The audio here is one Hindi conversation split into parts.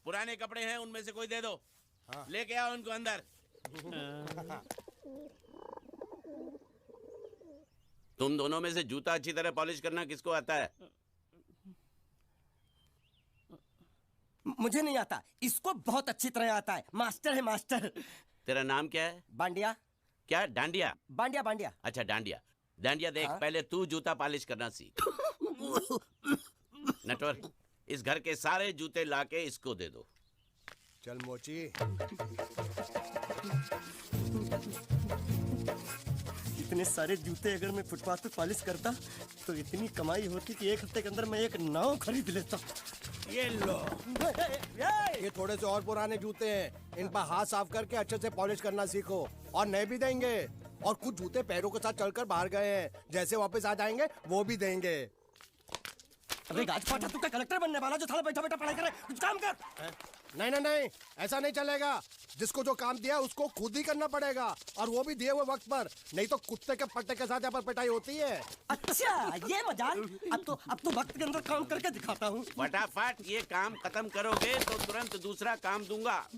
पुराने कपड़े हैं, उनमें से कोई दे दो। हाँ। लेके आओ उनको अंदर। तुम दोनों में से जूता अच्छी तरह पॉलिश करना किसको आता है? मुझे नहीं आता, इसको बहुत अच्छी तरह आता है। मास्टर है मास्टर। तेरा नाम क्या है? बांडिया। क्या? डांडिया? बांडिया बांडिया। अच्छा डांडिया। डांडिया देख, हाँ? पहले तू जूता पॉलिश करना सीख। नटवर, इस घर के सारे जूते लाके इसको दे दो। चल मोची। इतने सारे जूते अगर मैं फुटपाथ पे पॉलिश करता तो इतनी कमाई होती कि एक हफ्ते के अंदर मैं एक नाव खरीद लेता। ये लो, ये थोड़े से और पुराने जूते हैं, इन पर हाथ साफ करके अच्छे से पॉलिश करना सीखो। और नए भी देंगे, और कुछ जूते पैरों के साथ चलकर बाहर गए हैं, जैसे वापस आ जाएंगे वो भी देंगे। अबे गाजपाटा, तू क्या कलेक्टर बनने वाला जो थाला बैठा बैठा पढ़ाई करे? कुछ काम कर। नहीं नहीं नहीं, ऐसा नहीं चलेगा। जिसको जो काम दिया उसको खुद ही करना पड़ेगा, और वो भी दिए हुए वक्त पर, नहीं तो कुत्ते के पट्टे के साथ यहाँ पर पिटाई होती है। अच्छा ये मजाक। अब तो वक्त के अंदर काम करके दिखाता हूँ। फटाफट ये काम खत्म करोगे तो तुरंत दूसरा काम दूंगा।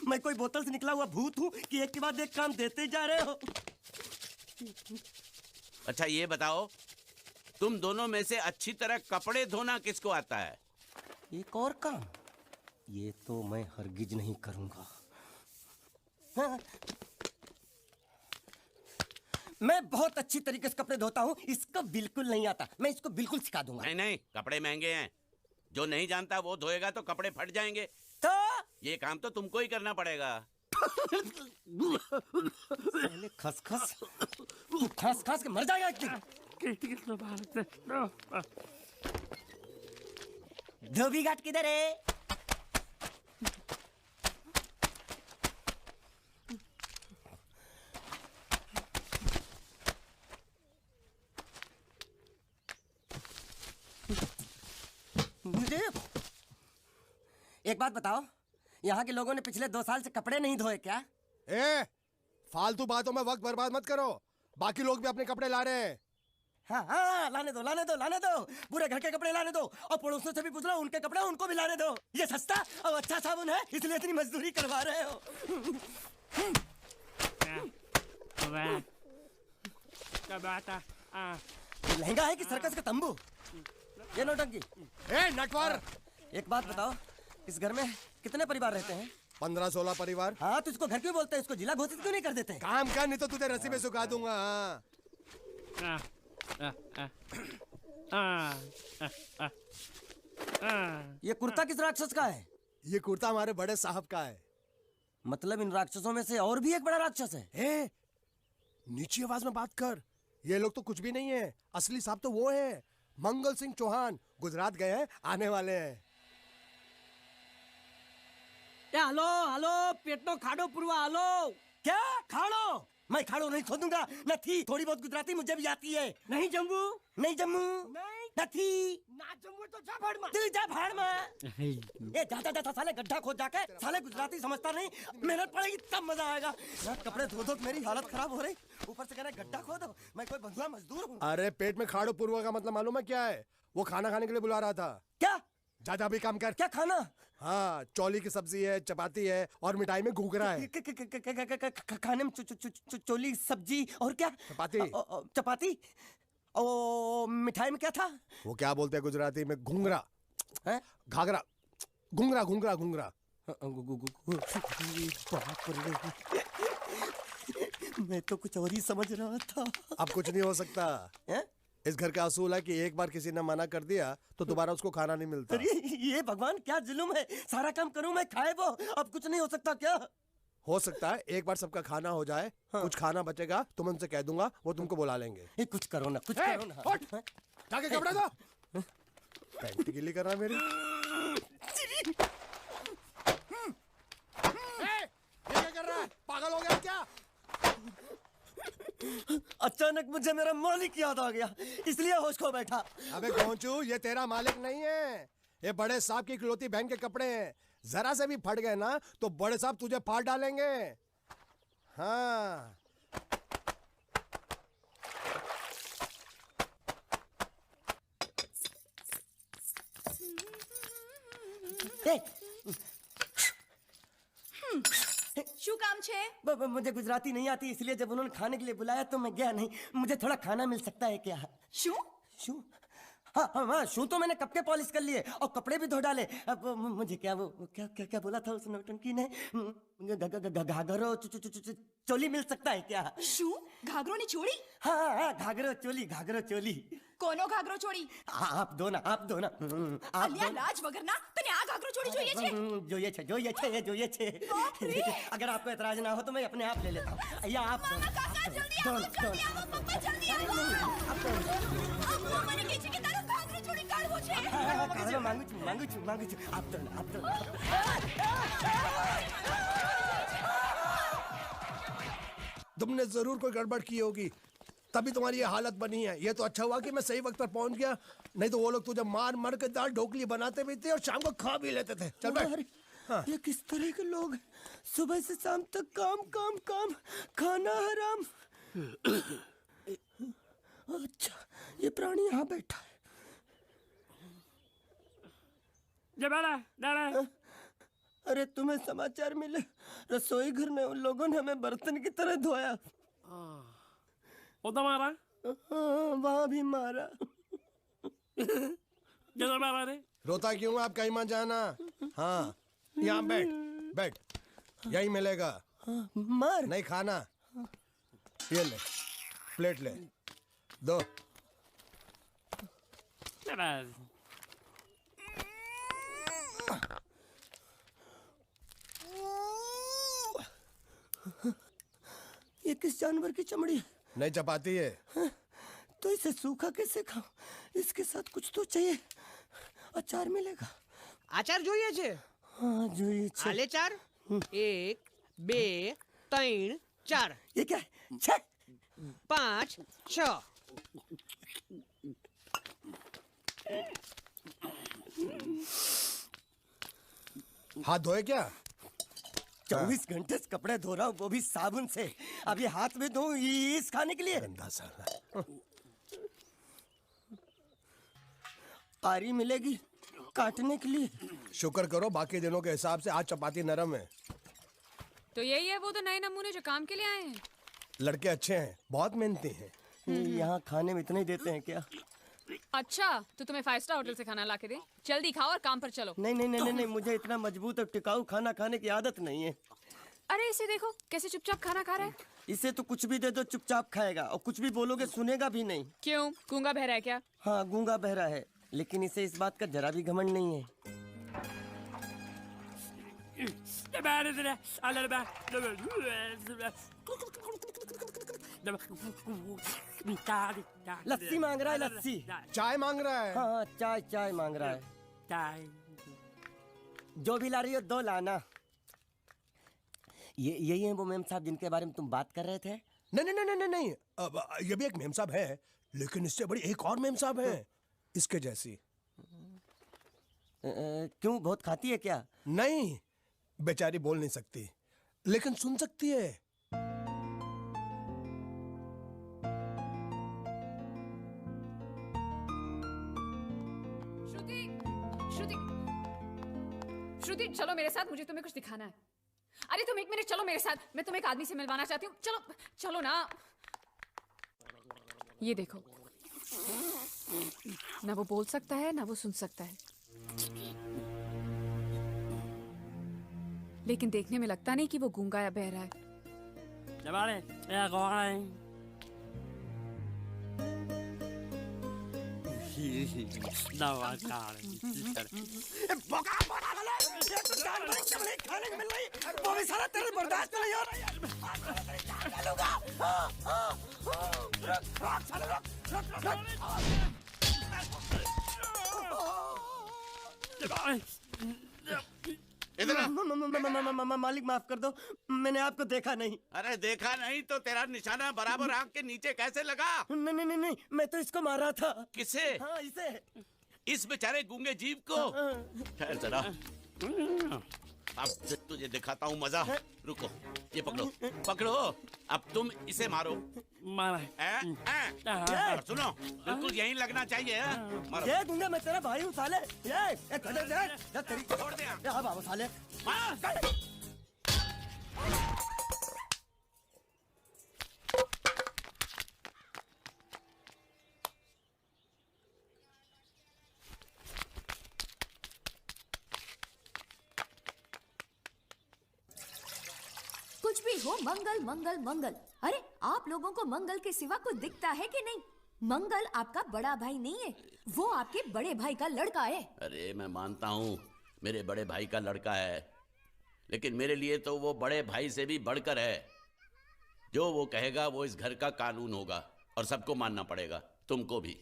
मैं कोई बोतल से निकला हुआ भूत हूँ कि एक के बाद एक काम देते जा रहे हो? अच्छा ये बताओ, तुम दोनों में से अच्छी तरह कपड़े धोना किसको आता है? एक और काम, ये तो मैं हरगिज नहीं करूंगा। हाँ। मैं बहुत अच्छी तरीके से कपड़े धोता हूँ, इसको बिल्कुल नहीं आता। मैं इसको बिल्कुल सिखा दूंगा। नहीं नहीं, कपड़े महंगे हैं, जो नहीं जानता वो धोएगा तो कपड़े फट जाएंगे। तो ये काम तो तुमको ही करना पड़ेगा। पहले खसखस, तू खस खस के मर जाएगा एक दिन। धोबी घाट किधर है? मुझे एक बात बताओ, यहाँ के लोगों ने पिछले 2 साल से कपड़े नहीं धोए क्या? फालतू बातों में वक्त बर्बाद मत करो, बाकी लोग भी अपने कपड़े ला रहे हैं। हाँ हाँ, लाने दो लाने दो लाने दो। पूरे घर के कपड़े लाने दो, और पड़ोसियों से भी पूछ लो, उनके कपड़े उनको भी लाने दो। ये सस्ता और अच्छा साबुन है, इसलिए इतनी मजदूरी करवा रहे हो। ये लहंगा है कि सर्कस का तंबू? ये नौटंकी। नटवर, एक बात बताओ, इस घर में कितने परिवार रहते हैं? 15-16 परिवार। हाँ, तो इसको घर क्यों बोलते हैं? इसको जिला घोषित क्यों नहीं कर देते? काम कर, नहीं तो तुझे रस्सी में सुखा दूंगा। ये कुर्ता किस राक्षस का है? ये कुर्ता हमारे बड़े साहब का है। मतलब इन राक्षसों में से और भी एक बड़ा राक्षस है? नीची आवाज में बात कर, ये लोग तो कुछ भी नहीं है। असली साहब तो वो है, मंगल सिंह चौहान। गुजरात गए हैं, आने वाले हैं। हेलो हेलो, पेटनो खाड़ो पुरवा। हेलो, क्या खाड़ो? मैं खाड़ो नहीं खोदूंगा। न थी, थोड़ी बहुत गुजराती मुझे भी आती है। नहीं जम्मू, नहीं जम्मू, नहीं थी ना जम्मू तो जा भाड़ में। तू जा भाड़ में। ए जा जा साले, गड्ढा खोद जाके। साले गुजराती समझता नहीं, मेहनत पड़ेगी तब मजा आएगा। ना कपड़े धो धो मेरी हालत खराब हो रही, ऊपर से कह रहे गड्ढा खोदो। मैं कोई बंधुआ मजदूर हूँ? अरे पेट में खाड़ो पुरवा का मतलब मालूम है क्या है? वो खाना खाने के लिए बुला रहा था। क्या? जा भी काम कर। क्या खाना? हाँ, चौली की सब्जी है, चपाती है, और मिठाई में घूघरा है। खाने में चोली सब्जी और क्या? चपाती। चपाती। ओ मिठाई में क्या था? वो क्या बोलते हैं गुजराती में? घूंघरा है? घाघरा, घूंघरा घूंघरा घूंघरा। बाप रे, मैं तो कुछ और ही समझ रहा था। अब कुछ नहीं हो सकता है? इस घर का असूल है कि एक बार किसी ने मना कर दिया तो दोबारा उसको खाना नहीं मिलता। अरे ये भगवान क्या जुल्म है, सारा काम करूं मैं, खाए वो। अब कुछ नहीं हो सकता क्या? हो सकता है एक बार सबका खाना हो जाए। हाँ। कुछ खाना बचेगा तो मैं उनसे कह दूंगा, वो तुमको बुला लेंगे। कुछ करो ना, कुछ करो ना। जाके कपड़े दो। पैंट गीली कर रहा मेरी। ये क्या कर रहा है? पागल हो गया क्या? अचानक मुझे मेरा मालिक याद आ गया, इसलिए होश खो बैठा। अबे घोंचू, ये तेरा मालिक नहीं है, ये बड़े साहब की इकलौती बहन के कपड़े हैं। जरा से भी फट गए ना तो बड़े साहब तुझे फाड़ डालेंगे। हाँ, શું કામ છે? मुझे गुजराती नहीं आती, इसलिए जब उन्होंने खाने के लिए बुलाया तो मैं गया नहीं। मुझे थोड़ा खाना मिल सकता है क्या? શું? शू? हाँ हाँ हाँ, शू तो मैंने कब के पॉलिश कर लिए और कपड़े भी धो डाले। अब मुझे क्या वो क्या क्या क्या बोला था उस नौटंकी ने? घाघरो चोली मिल सकता है क्या? શું? ઘાઘરોની ચોળી? हाँ हाँ हाँ, घाघरो चोली। કોનો ઘાઘરો ચોળી? आप दो ना आप दो ना। आप અલ્યા લાજ વગરના, તને આ ઘાઘરો ચોળી જોઈએ છે? જોઈએ છે। अगर आपको एतराज ना हो तो मैं अपने आप ले लेता हूँ। या आप दो ना, કાકા જલ્દી दो આવો, ना, दो જલ્દી ना। આવો, પપ્પા જલ્દી આવો। અમ્મા મને કહે છે કે તારો ઘાઘરો ચોળી કાઢવો છે। मांगू छू। आप दो ना। तुमने जरूर कोई गड़बड़ की होगी, तभी तुम्हारी ये हालत बनी है। ये तो अच्छा हुआ कि मैं सही वक्त पर पहुंच गया, नहीं तो वो लोग तुझे मार के दाल ढोकली बनाते भी थे और शाम को खा भी लेते थे। चल बैठ। अरे, ये किस तरह के लोग हैं? सुबह से शाम तक काम, खाना हराम। अच्छा, ये प्राणी यहाँ बैठा है। अरे तुम्हें समाचार मिले? रसोई घर में उन लोगों ने हमें बर्तन की तरह धोया। मारा वहाँ भी मारा। रोता क्यों है? आप कहीं मत जाना। हाँ, यहाँ बैठ, यही मिलेगा। मार नहीं खाना, ये ले, प्लेट ले, दो। ये किस जानवर की चमड़ी है? नहीं चपाती है। तो इसे सूखा कैसे खाऊं? इसके साथ कुछ तो चाहिए। अचार मिलेगा? આચાર જોઈએ છે? हाँ જોઈએ છે। હાલે ચાર 1 2 3 4 ये क्या है? छह। 5 6 हाथ धोए क्या? 24 घंटे से कपड़े धो रहा हूँ, वो भी साबुन से। अब ये हाथ में धो इस खाने के लिए? गंदा साला। आरी मिलेगी काटने के लिए? शुक्र करो बाकी दिनों के हिसाब से आज चपाती नरम है। तो यही है वो तो नए नमूने जो काम के लिए आए हैं। लड़के अच्छे हैं, बहुत मेहनती हैं। यहाँ खाने में इतना ही देते हैं क्या? अच्छा तो तुम्हें 5 स्टार होटल से खाना ला के दे, जल्दी खाओ और काम पर चलो। नहीं, मुझे इतना मजबूत और टिकाऊ खाना खाने की आदत नहीं है। अरे इसे देखो कैसे चुपचाप खाना खा रहा है। इसे तो कुछ भी दे दो चुपचाप खाएगा, और कुछ भी बोलोगे सुनेगा भी नहीं। क्यों, गूंगा बहरा है क्या? हाँ गूंगा बहरा है, लेकिन इसे इस बात का जरा भी घमंड नहीं है। लस्सी मांग रहा है, लस्सी। चाय मांग रहा है। हाँ चाय मांग रहा है। जो भी ला रही हो 2 लाना। यही है वो मेम साहब जिनके बारे में तुम बात कर रहे थे? नहीं। अब ये भी एक मेम साहब है, लेकिन इससे बड़ी एक और मेम साहब है, इसके जैसी। क्यों, बहुत खाती है क्या? नहीं, बेचारी बोल नहीं सकती, लेकिन सुन सकती है। श्रुति चलो मेरे साथ, मुझे तुम्हें कुछ दिखाना है। अरे तुम 1 मिनट चलो मेरे साथ, मैं तुम्हें एक आदमी से मिलवाना चाहती हूँ। चलो ना। ये देखो, ना वो बोल सकता है ना वो सुन सकता है, लेकिन देखने में लगता नहीं कि वो गूंगा या बहरा है। खाने को मिल रही, वो भी सारा तेरे बर्दाश्त नहीं हो रहा। मालिक माफ कर दो, मैंने आपको देखा नहीं। अरे देखा नहीं तो तेरा निशाना बराबर आंख के नीचे कैसे लगा? नहीं, मैं तो इसको मारा था। किसे? हाँ इसे। इस बेचारे गूंगे जीव को? ठहर जरा। अब तुझे दिखाता हूँ मजा। रुको, ये पकड़ो पकड़ो, अब तुम इसे मारो। मारा सुनो, बिल्कुल यहीं लगना चाहिए। मारो। ये दूंगा मैं तेरा भाई हूँ साले। ये तेरी छोड़ दे। हाँ बाबू साले। कुछ भी हो, मंगल मंगल मंगल। अरे आप लोगों को मंगल के सिवा कुछ दिखता है कि नहीं? मंगल आपका बड़ा भाई नहीं है, वो आपके बड़े भाई का लड़का है। अरे मैं मानता हूँ मेरे बड़े भाई का लड़का है, लेकिन मेरे लिए तो वो बड़े भाई से भी बढ़कर है। जो वो कहेगा वो इस घर का कानून होगा और सबको मानना पड़ेगा, तुमको भी।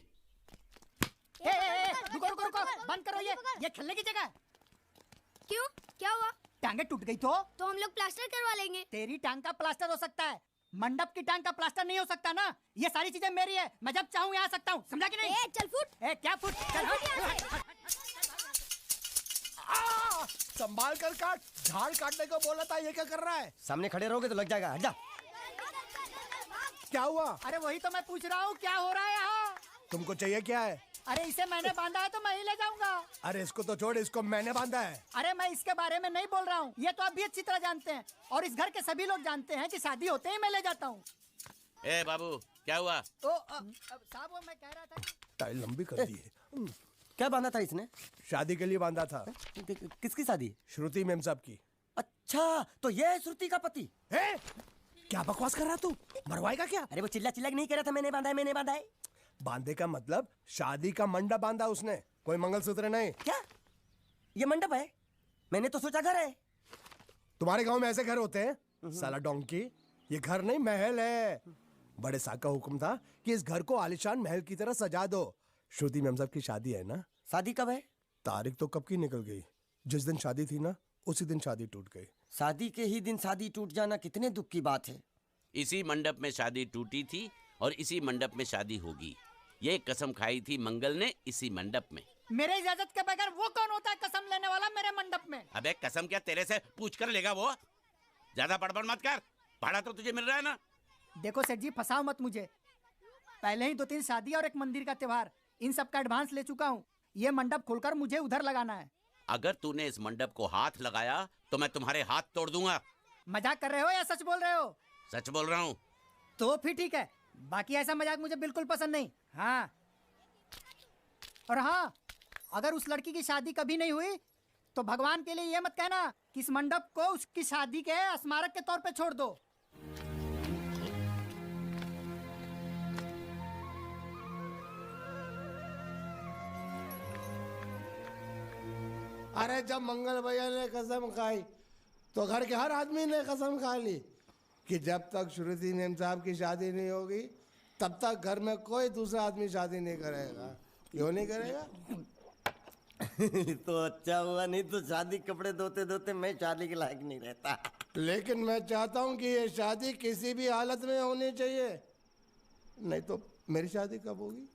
रुको रुको रुको, बंद करो ये खेलने की जगह। क्यों, क्या हुआ? टांगे टूट गई तो हम लोग प्लास्टर करवा लेंगे। तेरी टांग का प्लास्टर हो सकता है, मंडप की टांग का प्लास्टर नहीं हो सकता ना। ये सारी चीजें मेरी है, मैं जब चाहूँ यहाँ आ सकता हूँ, समझा कि नहीं? चल फुट। क्या फुट? चल संभाल कर काट, झाड़ काटने को बोला था, ये क्या कर रहा है? सामने खड़े रहोगे तो लग जाएगा, हट जा। क्या हुआ? अरे वही तो मैं पूछ रहा हूँ, क्या हो रहा है यहाँ? तुमको चाहिए क्या है? अरे इसे मैंने बांधा है तो मैं ही ले जाऊंगा। अरे इसको तो छोड़, इसको मैंने बांधा है। अरे मैं इसके बारे में नहीं बोल रहा हूँ, ये तो आप भी अच्छी तरह जानते हैं और इस घर के सभी लोग जानते हैं कि शादी होते ही मैं ले जाता हूँ। ए बाबू, क्या हुआ? साहब वो मैं कह रहा था टाइल लंबी कर दी है। क्या बांधा था इसने? शादी के लिए बांधा था। किसकी शादी? श्रुति मेम साहब की। अच्छा, तो ये है श्रुति का पति? है? क्या बकवास कर रहा तू? मरवाएगा क्या? अरे वो चिल्ला चिल्ला के नहीं कह रहा था मैंने बांधा है, मैंने बांधा है। बांधे का मतलब शादी का मंडप बांधा उसने, कोई मंगलसूत्र नहीं। क्या ये मंडप है? मैंने तो सोचा घर है। तुम्हारे गांव में ऐसे घर होते हैं साला डोंकी? ये घर नहीं, महल है। बड़े साहब का हुक्म था कि इस घर को आलिशान महल की तरह सजा दो। श्रुति मेम साहब की शादी है ना? शादी कब है? तारीख तो कब की निकल गई। जिस दिन शादी थी ना, उसी दिन शादी टूट गई। शादी के ही दिन शादी टूट जाना कितने दुख की बात है। इसी मंडप में शादी टूटी थी और इसी मंडप में शादी होगी। ये कसम खाई थी मंगल ने इसी मंडप में। मेरे इजाजत के बगैर वो कौन होता है कसम लेने वाला मेरे मंडप में? अबे कसम क्या तेरे से पूछ कर लेगा वो? ज्यादा बड़बड़ मत कर, भाड़ा तो तुझे मिल रहा है ना। देखो सेठ जी, फंसाओ मत मुझे। पहले ही 2-3 शादी और एक मंदिर का त्योहार, इन सब का एडवांस ले चुका हूँ। ये मंडप खोलकर मुझे उधर लगाना है। अगर तूने इस मंडप को हाथ लगाया तो मैं तुम्हारे हाथ तोड़ दूंगा। मजाक कर रहे हो या सच बोल रहे हो? सच बोल रहा हूँ। तो फिर ठीक है, बाकी ऐसा मजाक मुझे बिल्कुल पसंद नहीं। हाँ, और हाँ, अगर उस लड़की की शादी कभी नहीं हुई तो भगवान के लिए ये मत कहना कि इस मंडप को उसकी शादी के स्मारक के तौर पे छोड़ दो। अरे जब मंगल भैया ने कसम खाई तो घर के हर आदमी ने कसम खा ली कि जब तक श्रुति मेम साहब की शादी नहीं होगी तब तक घर में कोई दूसरा आदमी शादी नहीं करेगा। क्यों नहीं करेगा? तो अच्छा हुआ, नहीं तो शादी कपड़े धोते धोते मैं शादी के लायक नहीं रहता। लेकिन मैं चाहता हूँ कि ये शादी किसी भी हालत में होनी चाहिए, नहीं तो मेरी शादी कब होगी?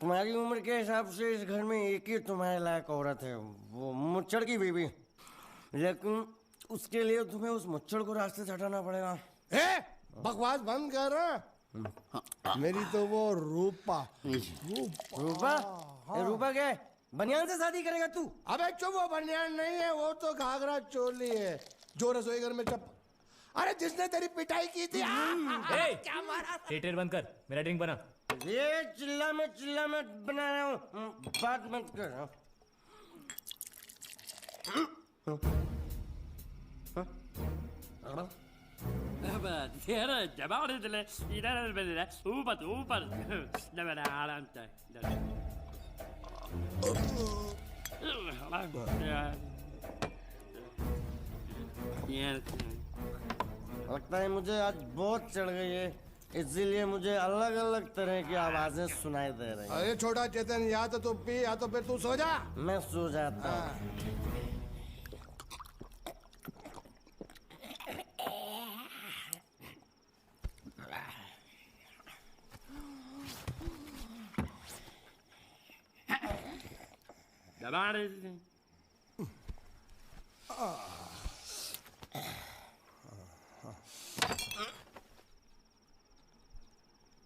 तुम्हारी उम्र के हिसाब से इस घर में एक ही तुम्हारे लायक औरत है, वो मुच्छड़ की बीवी। लेकिन उसके लिए तुम्हें उस मुच्छड़ को रास्ते से हटाना पड़ेगा। बकवास बंद कर। मेरी तो वो रूपा। रूपा? रूपा क्या है? बनियान से शादी करेगा तू? अबे चुप, वो बनियान नहीं है, वो तो घाघरा चोली है जो रसोई घर में अरे जिसने तेरी पिटाई की थी। क्या मारा? थिएटर बंद कर, मेरा ड्रिंक बना। ये चिल्ला में बना रहा हूँ, बात मत कर। लगता है मुझे आज बहुत चढ़ गई है, इसीलिए मुझे अलग अलग तरह की आवाजें सुनाई दे रही हैं। अरे छोटा चेतन, या तो तू पी या तो फिर तू सो जा। मैं सो जाता हूँ।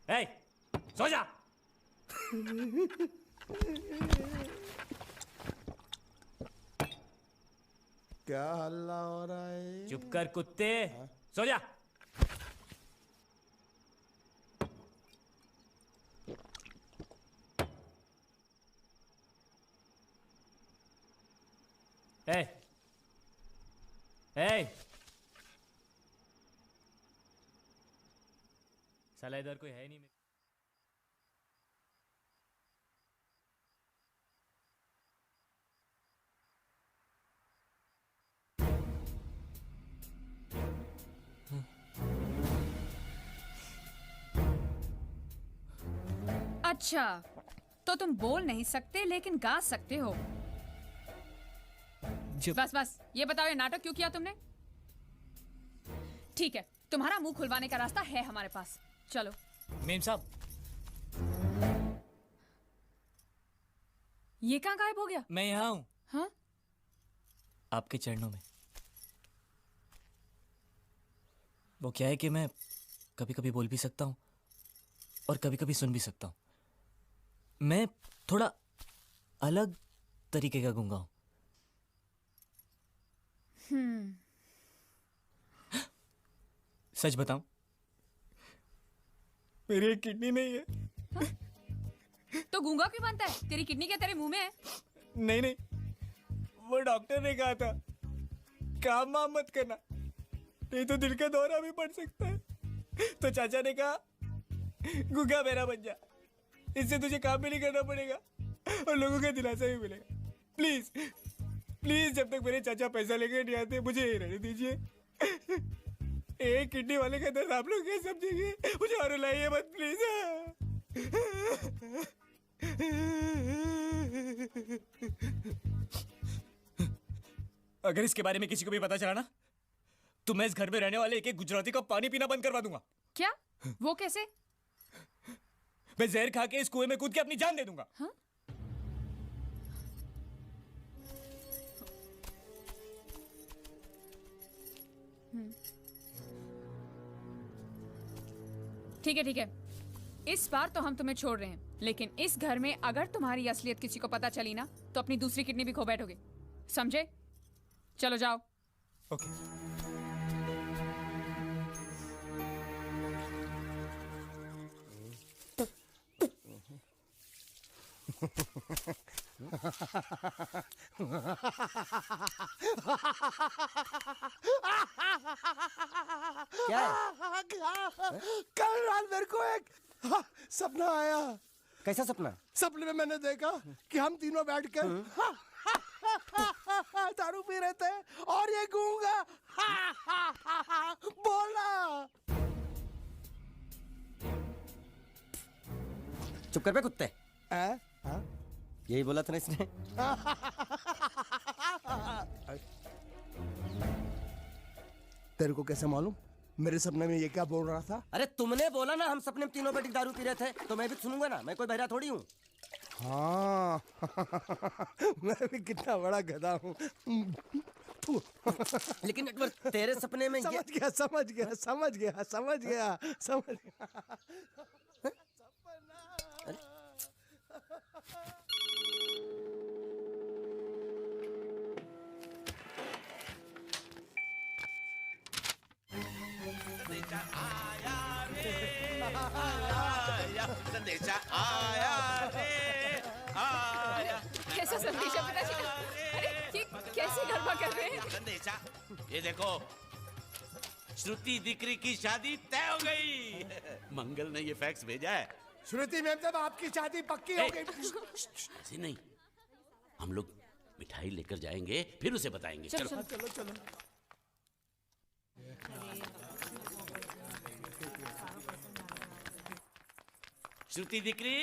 ए, सो जा। क्या हल्ला हो रहा है? चुप कर कुत्ते, सो जा। ए, ए, साला इधर कोई है नहीं। अच्छा, तो तुम बोल नहीं सकते लेकिन गा सकते हो। बस बस, ये बताओ ये नाटक क्यों किया तुमने? ठीक है, तुम्हारा मुंह खुलवाने का रास्ता है हमारे पास। चलो। मेम साहब, ये कहाँ गायब हो गया? मैं यहाँ हूँ। हाँ? आपके चरणों में। वो क्या है कि मैं कभी कभी बोल भी सकता हूँ और कभी कभी सुन भी सकता हूँ। मैं थोड़ा अलग तरीके का गूंगा हूँ। सच बताऊं, मेरी एक किडनी नहीं है। तो गूंगा क्यों बनता है? तेरी किडनी क्या तेरे मुंह में है? नहीं नहीं, वो डॉक्टर ने कहा था काम वाम मत करना, नहीं तो दिल का दौरा भी पड़ सकता है। तो चाचा ने कहा गूंगा मेरा बन जा, इससे तुझे काम भी नहीं करना पड़ेगा और लोगों का दिलासा भी मिलेगा। प्लीज प्लीज, जब तक मेरे चाचा पैसा लेके नहीं आते मुझे ये रहने दीजिए। एक किडनी वाले का दर्द आप लोग क्या समझेंगे? मुझे और रुलाइए मत प्लीज। अगर इसके बारे में किसी को भी पता चला ना, तो मैं इस घर में रहने वाले एक एक गुजराती का पानी पीना बंद करवा दूंगा। क्या? वो कैसे? मैं जहर खा के इस कुएं में कूद के अपनी जान दे दूंगा। हाँ? ठीक है ठीक है, इस बार तो हम तुम्हें छोड़ रहे हैं, लेकिन इस घर में अगर तुम्हारी असलियत किसी को पता चली ना, तो अपनी दूसरी किडनी भी खो बैठोगे, समझे? चलो जाओ। ओके। क्या है? कल रात मेरे को एक सपना आया। कैसा सपना? सपने में मैंने देखा कि हम तीनों बैठ कर दारू पी रहे थे और ये गूंगा बोला। चुप कर बे कुत्ते। यही बोला था ना इसने। तेरे को कैसे मालूम मेरे सपने में ये क्या बोल रहा था? अरे तुमने बोला ना हम सपने में तीनों बैठ के दारू पी रहे थे, तो मैं भी सुनूंगा ना, मैं कोई बहरा थोड़ी हूँ। हाँ मैं भी कितना बड़ा गधा हूँ। लेकिन नटवर तेरे सपने में समझ गया समझ गया समझ गया समझ गया समझ गया। संदेशा आया रे आया। कैसा संदेश है पिताजी? अरे ये कैसे गड़बड़ कर रहे हैं? संदेशा, ये देखो, श्रुति दिकरी की शादी तय हो गई। मंगल ने ये फैक्स भेजा है। श्रुति मैम साहब आपकी शादी पक्की हो गई। ऐसे नहीं, हम लोग मिठाई लेकर जाएंगे फिर उसे बताएंगे। चलो चलो चलो चलो। श्रुति दिकरी,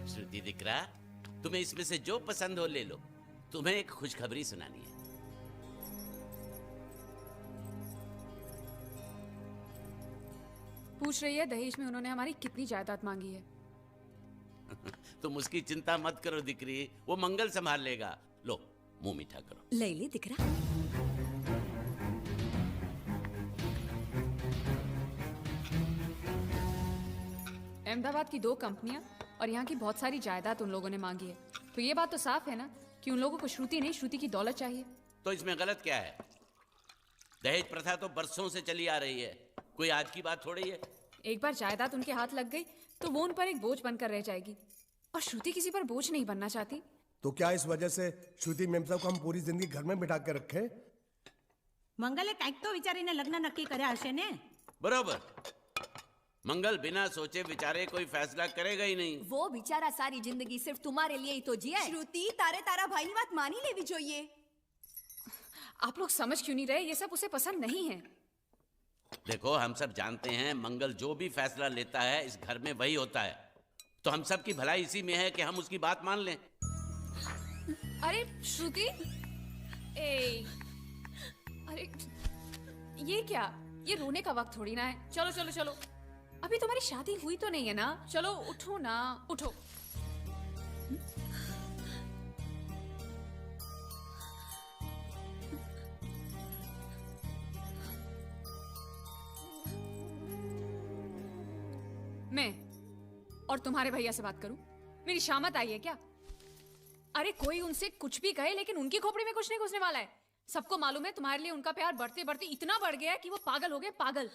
श्रुति दिकरा, तुम्हें इसमें से जो पसंद हो ले लो। तुम्हें एक खुशखबरी सुनानी है। पूछ रही है दहेज में उन्होंने हमारी कितनी जायदाद मांगी है। तुम उसकी चिंता मत करो दिकरी, वो मंगल संभाल लेगा। लो मुंह मीठा करो। ले ले दिख रहा। अहमदाबाद की 2 कंपनियां और यहाँ की बहुत सारी जायदाद उन लोगों ने मांगी है, तो ये बात तो साफ है ना कि उन लोगों को श्रुति नहीं, श्रुति की दौलत चाहिए। तो इसमें गलत क्या है? दहेज प्रथा तो बरसों से चली आ रही है, कोई आज की बात थोड़ी है। एक बार जायदाद उनके हाथ लग गई तो वो उन पर एक बोझ बनकर रह जाएगी, और श्रुति किसी पर बोझ नहीं बनना चाहती। तो क्या इस वजह से श्रुति मेम साहब को हम पूरी जिंदगी घर में बिठा के रखे? મંગલે કંઈક તો વિચારીને લગ્ન નક્કી કર્યા હશે ને? बरोबर, मंगल बिना सोचे विचारे कोई फैसला करेगा ही नहीं। वो बेचारा सारी जिंदगी सिर्फ तुम्हारे लिए ही तो जिया है। श्रुति तारे तारा भाई ની વાત માની લેવી જોઈએ। आप लोग समझ क्यों नहीं रहे? ये सब उसे पसंद नहीं है। देखो हम सब जानते हैं मंगल जो भी फैसला लेता है इस घर में वही होता है, तो हम सब की भलाई इसी में है कि हम उसकी बात मान लें। अरे श्रुति, अरे ये क्या? ये रोने का वक्त थोड़ी ना है। चलो चलो चलो, अभी तुम्हारी शादी हुई तो नहीं है ना? चलो उठो ना, उठो। मैं और तुम्हारे भैया से बात करूं? मेरी शामत आई है क्या? अरे कोई उनसे कुछ भी कहे, लेकिन उनकी खोपड़ी में कुछ नहीं घुसने वाला है। सबको मालूम है तुम्हारे लिए उनका प्यार बढ़ते बढ़ते इतना बढ़ गया है कि वो पागल हो गए, पागल।